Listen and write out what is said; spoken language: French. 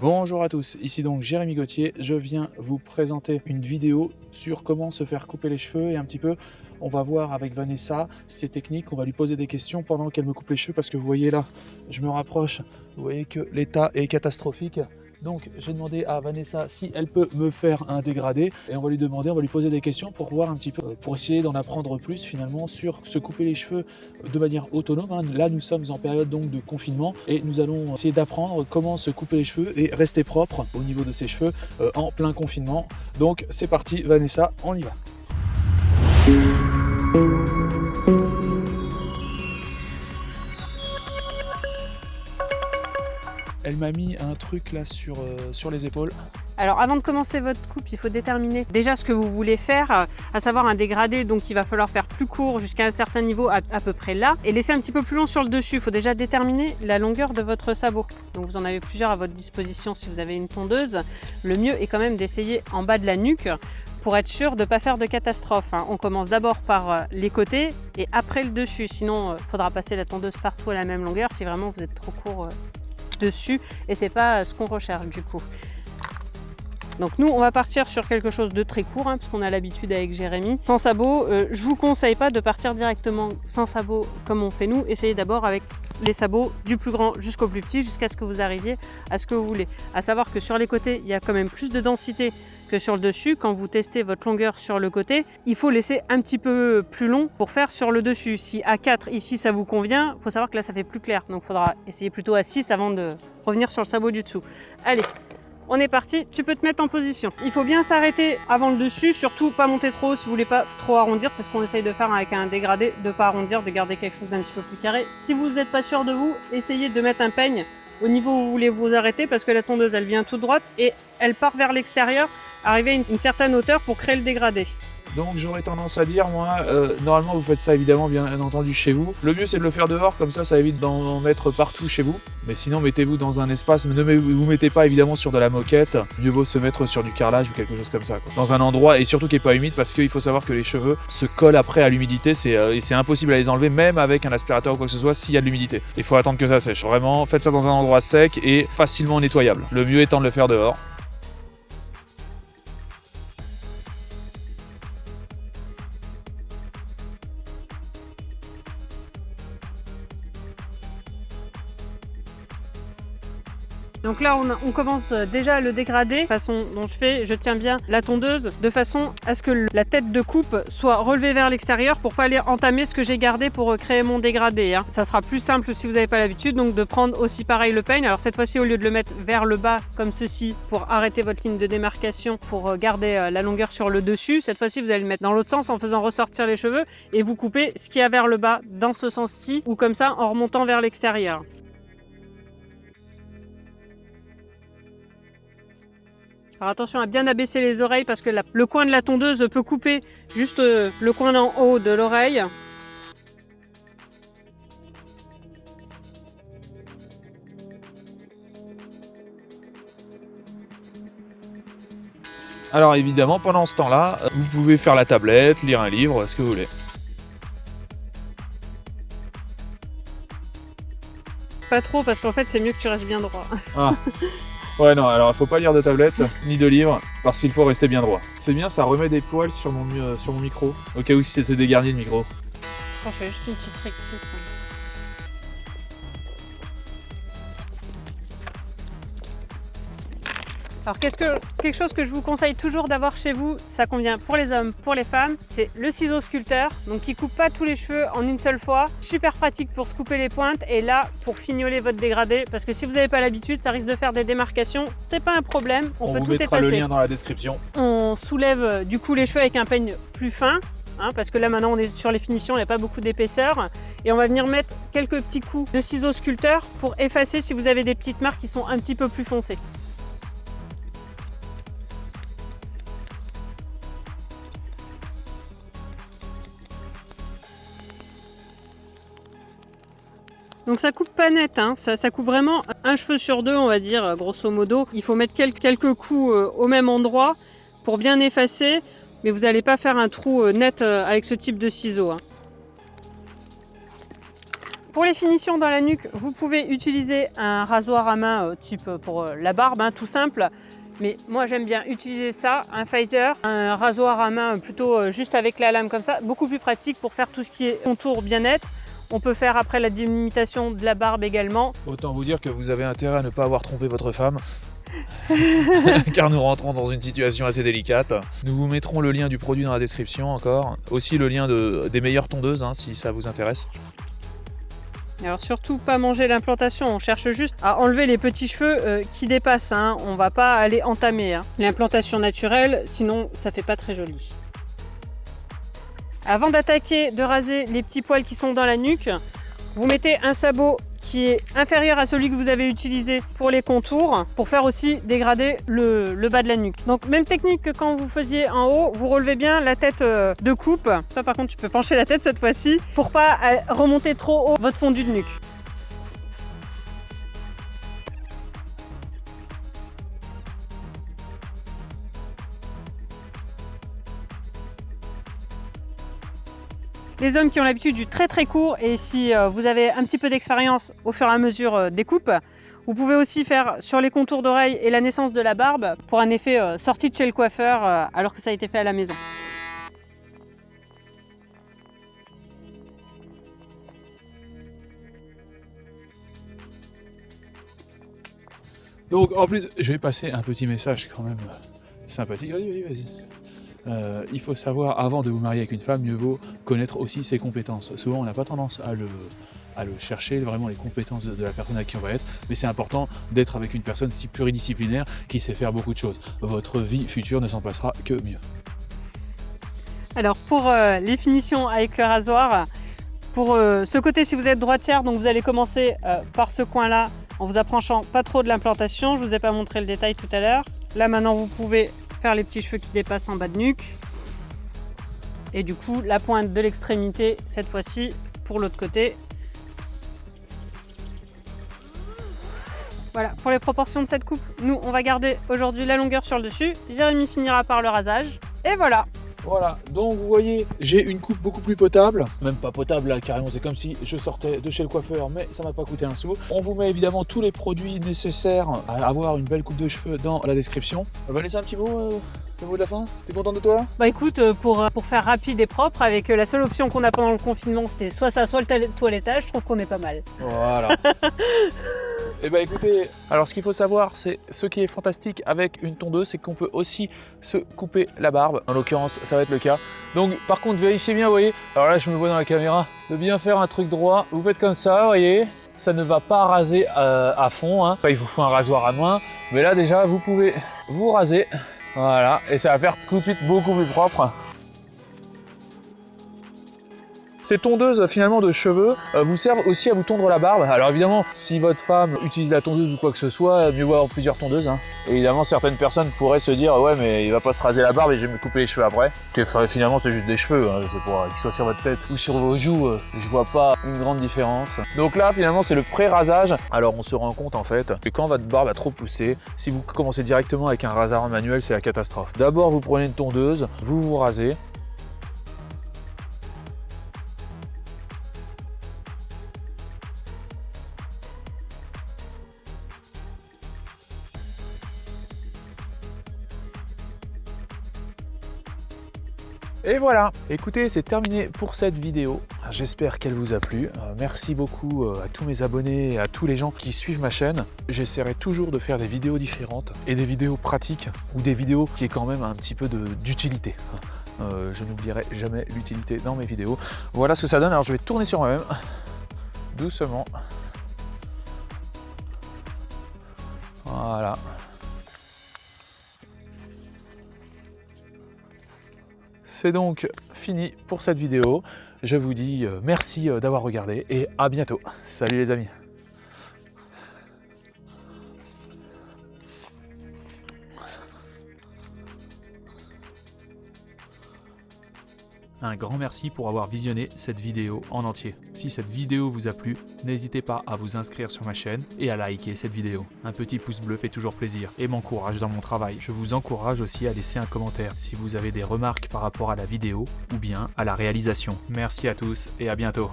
Bonjour à tous, ici donc Jérémy Gauthier, je viens vous présenter une vidéo sur comment se faire couper les cheveux et un petit peu on va voir avec Vanessa ses techniques, on va lui poser des questions pendant qu'elle me coupe les cheveux parce que vous voyez là, je me rapproche, vous voyez que l'état est catastrophique. Donc j'ai demandé à Vanessa si elle peut me faire un dégradé et on va lui demander, on va lui poser des questions pour voir un petit peu, pour essayer d'en apprendre plus finalement sur se couper les cheveux de manière autonome. Là nous sommes en période donc de confinement et nous allons essayer d'apprendre comment se couper les cheveux et rester propre au niveau de ses cheveux en plein confinement. Donc c'est parti Vanessa, on y va. Elle m'a mis un truc là sur les épaules. Alors avant de commencer votre coupe, il faut déterminer déjà ce que vous voulez faire, à savoir un dégradé, donc il va falloir faire plus court jusqu'à un certain niveau à peu près là, et laisser un petit peu plus long sur le dessus. Il faut déjà déterminer la longueur de votre sabot. Donc vous en avez plusieurs à votre disposition si vous avez une tondeuse. Le mieux est quand même d'essayer en bas de la nuque pour être sûr de ne pas faire de catastrophe. On commence d'abord par les côtés et après le dessus, sinon il faudra passer la tondeuse partout à la même longueur si vraiment vous êtes trop court dessus et c'est pas ce qu'on recherche du coup. Donc nous on va partir sur quelque chose de très court parce qu'on a l'habitude avec Jérémy. Sans sabot, je vous conseille pas de partir directement sans sabot comme on fait nous. Essayez d'abord avec les sabots du plus grand jusqu'au plus petit jusqu'à ce que vous arriviez à ce que vous voulez. À savoir que sur les côtés il y a quand même plus de densité que sur le dessus. Quand vous testez votre longueur sur le côté, il faut laisser un petit peu plus long pour faire sur le dessus. Si à 4 ici ça vous convient, il faut savoir que là ça fait plus clair. Donc il faudra essayer plutôt à 6 avant de revenir sur le sabot du dessous. Allez, on est parti, tu peux te mettre en position. Il faut bien s'arrêter avant le dessus, surtout pas monter trop haut si vous voulez pas trop arrondir. C'est ce qu'on essaye de faire avec un dégradé, de pas arrondir, de garder quelque chose d'un petit peu plus carré. Si vous n'êtes pas sûr de vous, essayez de mettre un peigne au niveau où vous voulez vous arrêter parce que la tondeuse elle vient toute droite et elle part vers l'extérieur, arriver à une certaine hauteur pour créer le dégradé. Donc j'aurais tendance à dire, moi, normalement vous faites ça évidemment bien entendu chez vous. Le mieux c'est de le faire dehors, comme ça évite d'en mettre partout chez vous. Mais sinon mettez-vous dans un espace, ne vous mettez pas évidemment sur de la moquette. Mieux vaut se mettre sur du carrelage ou quelque chose comme ça, quoi. Dans un endroit et surtout qui n'est pas humide parce qu'il faut savoir que les cheveux se collent après à l'humidité et c'est impossible à les enlever même avec un aspirateur ou quoi que ce soit s'il y a de l'humidité. Il faut attendre que ça sèche. Vraiment, faites ça dans un endroit sec et facilement nettoyable. Le mieux étant de le faire dehors. Donc là on commence déjà à le dégrader. La façon dont je tiens bien la tondeuse de façon à ce que la tête de coupe soit relevée vers l'extérieur pour pas aller entamer ce que j'ai gardé pour créer mon dégradé. Ça sera plus simple si vous n'avez pas l'habitude, donc de prendre aussi pareil le peigne. Alors cette fois-ci au lieu de le mettre vers le bas comme ceci pour arrêter votre ligne de démarcation, pour garder la longueur sur le dessus, cette fois-ci vous allez le mettre dans l'autre sens en faisant ressortir les cheveux et vous coupez ce qu'il y a vers le bas dans ce sens-ci ou comme ça en remontant vers l'extérieur. Alors attention à bien abaisser les oreilles parce que le coin de la tondeuse peut couper juste le coin d'en haut de l'oreille. Alors évidemment pendant ce temps-là, vous pouvez faire la tablette, lire un livre, ce que vous voulez. Pas trop parce qu'en fait c'est mieux que tu restes bien droit. Ah. Ouais non, alors il faut pas lire de tablette ni de livre parce qu'il faut rester bien droit. C'est bien, ça remet des poils sur mon micro, au cas où si c'était dégarni le micro. Je fais juste une petite rectif. Alors quelque chose que je vous conseille toujours d'avoir chez vous, ça convient pour les hommes, pour les femmes, c'est le ciseau sculpteur, donc qui coupe pas tous les cheveux en une seule fois. Super pratique pour se couper les pointes et là pour fignoler votre dégradé, parce que si vous n'avez pas l'habitude, ça risque de faire des démarcations, c'est pas un problème, on peut tout effacer. On vous mettra le lien dans la description. On soulève du coup les cheveux avec un peigne plus fin. Parce que là maintenant on est sur les finitions, il n'y a pas beaucoup d'épaisseur et on va venir mettre quelques petits coups de ciseaux sculpteurs pour effacer si vous avez des petites marques qui sont un petit peu plus foncées. Donc ça coupe pas net, ça coupe vraiment un cheveu sur deux on va dire grosso modo. Il faut mettre quelques coups au même endroit pour bien effacer, mais vous n'allez pas faire un trou net avec ce type de ciseaux. Pour les finitions dans la nuque, vous pouvez utiliser un rasoir à main type pour la barbe, tout simple. Mais moi j'aime bien utiliser ça, un phaser, un rasoir à main plutôt juste avec la lame comme ça, beaucoup plus pratique pour faire tout ce qui est contour bien net. On peut faire après la délimitation de la barbe également. Autant vous dire que vous avez intérêt à ne pas avoir trompé votre femme. Car nous rentrons dans une situation assez délicate. Nous vous mettrons le lien du produit dans la description encore. Aussi le lien des meilleures tondeuses si ça vous intéresse. Alors surtout pas manger l'implantation, on cherche juste à enlever les petits cheveux qui dépassent, on va pas aller entamer l'implantation naturelle, sinon ça fait pas très joli. Avant d'attaquer de raser les petits poils qui sont dans la nuque, vous mettez un sabot qui est inférieur à celui que vous avez utilisé pour les contours, pour faire aussi dégrader le bas de la nuque. Donc même technique que quand vous faisiez en haut, vous relevez bien la tête de coupe. Ça par contre tu peux pencher la tête cette fois-ci, pour pas remonter trop haut votre fondu de nuque. Les hommes qui ont l'habitude du très court, et si vous avez un petit peu d'expérience au fur et à mesure des coupes, vous pouvez aussi faire sur les contours d'oreilles et la naissance de la barbe pour un effet sorti de chez le coiffeur alors que ça a été fait à la maison. Donc en plus, je vais passer un petit message quand même sympathique. Vas-y. Il faut savoir, avant de vous marier avec une femme, mieux vaut connaître aussi ses compétences. Souvent, on n'a pas tendance à le chercher, vraiment les compétences de la personne à qui on va être, mais c'est important d'être avec une personne si pluridisciplinaire qui sait faire beaucoup de choses. Votre vie future ne s'en passera que mieux. Alors pour les finitions avec le rasoir, pour ce côté, si vous êtes droitière, donc vous allez commencer par ce coin-là en vous approchant pas trop de l'implantation. Je vous ai pas montré le détail tout à l'heure. Là maintenant, vous pouvez faire les petits cheveux qui dépassent en bas de nuque. Et du coup, la pointe de l'extrémité, cette fois-ci, pour l'autre côté. Voilà, pour les proportions de cette coupe, nous, on va garder aujourd'hui la longueur sur le dessus. Jérémy finira par le rasage. Et voilà. Voilà, donc vous voyez, j'ai une coupe beaucoup plus potable. Même pas potable là, carrément, c'est comme si je sortais de chez le coiffeur, mais ça m'a pas coûté un sou. On vous met évidemment tous les produits nécessaires à avoir une belle coupe de cheveux dans la description. On va laisser un petit mot, le mot de la fin. T'es content de toi? Bah écoute, pour faire rapide et propre, avec la seule option qu'on a pendant le confinement, c'était soit ça, soit le toilettage, je trouve qu'on est pas mal. Voilà. Et bah écoutez, alors ce qu'il faut savoir, c'est ce qui est fantastique avec une tondeuse, c'est qu'on peut aussi se couper la barbe. En l'occurrence, ça va être le cas. Donc par contre, vérifiez bien, vous voyez. Alors là, je me vois dans la caméra, de bien faire un truc droit. Vous faites comme ça, vous voyez. Ça ne va pas raser à fond. Enfin, il vous faut un rasoir à main. Mais là déjà, vous pouvez vous raser. Voilà, et ça va faire tout de suite beaucoup plus propre. Ces tondeuses finalement de cheveux vous servent aussi à vous tondre la barbe. Alors évidemment, si votre femme utilise la tondeuse ou quoi que ce soit, mieux vaut avoir plusieurs tondeuses. Et évidemment, certaines personnes pourraient se dire ouais, mais il va pas se raser la barbe et je vais me couper les cheveux après. Que finalement, c'est juste des cheveux, c'est pour qu'ils soient sur votre tête ou sur vos joues. Je vois pas une grande différence. Donc là, finalement, c'est le pré-rasage. Alors on se rend compte en fait que quand votre barbe a trop poussé, si vous commencez directement avec un rasoir manuel, c'est la catastrophe. D'abord, vous prenez une tondeuse, vous vous rasez. Et voilà, écoutez, c'est terminé pour cette vidéo. J'espère qu'elle vous a plu. Merci beaucoup à tous mes abonnés et à tous les gens qui suivent ma chaîne. J'essaierai toujours de faire des vidéos différentes et des vidéos pratiques ou des vidéos qui aient quand même un petit peu d'utilité. Je n'oublierai jamais l'utilité dans mes vidéos. Voilà ce que ça donne. Alors je vais tourner sur moi-même, doucement. Voilà. C'est donc fini pour cette vidéo. Je vous dis merci d'avoir regardé et à bientôt. Salut les amis. Un grand merci pour avoir visionné cette vidéo en entier. Si cette vidéo vous a plu, n'hésitez pas à vous inscrire sur ma chaîne et à liker cette vidéo. Un petit pouce bleu fait toujours plaisir et m'encourage dans mon travail. Je vous encourage aussi à laisser un commentaire si vous avez des remarques par rapport à la vidéo ou bien à la réalisation. Merci à tous et à bientôt.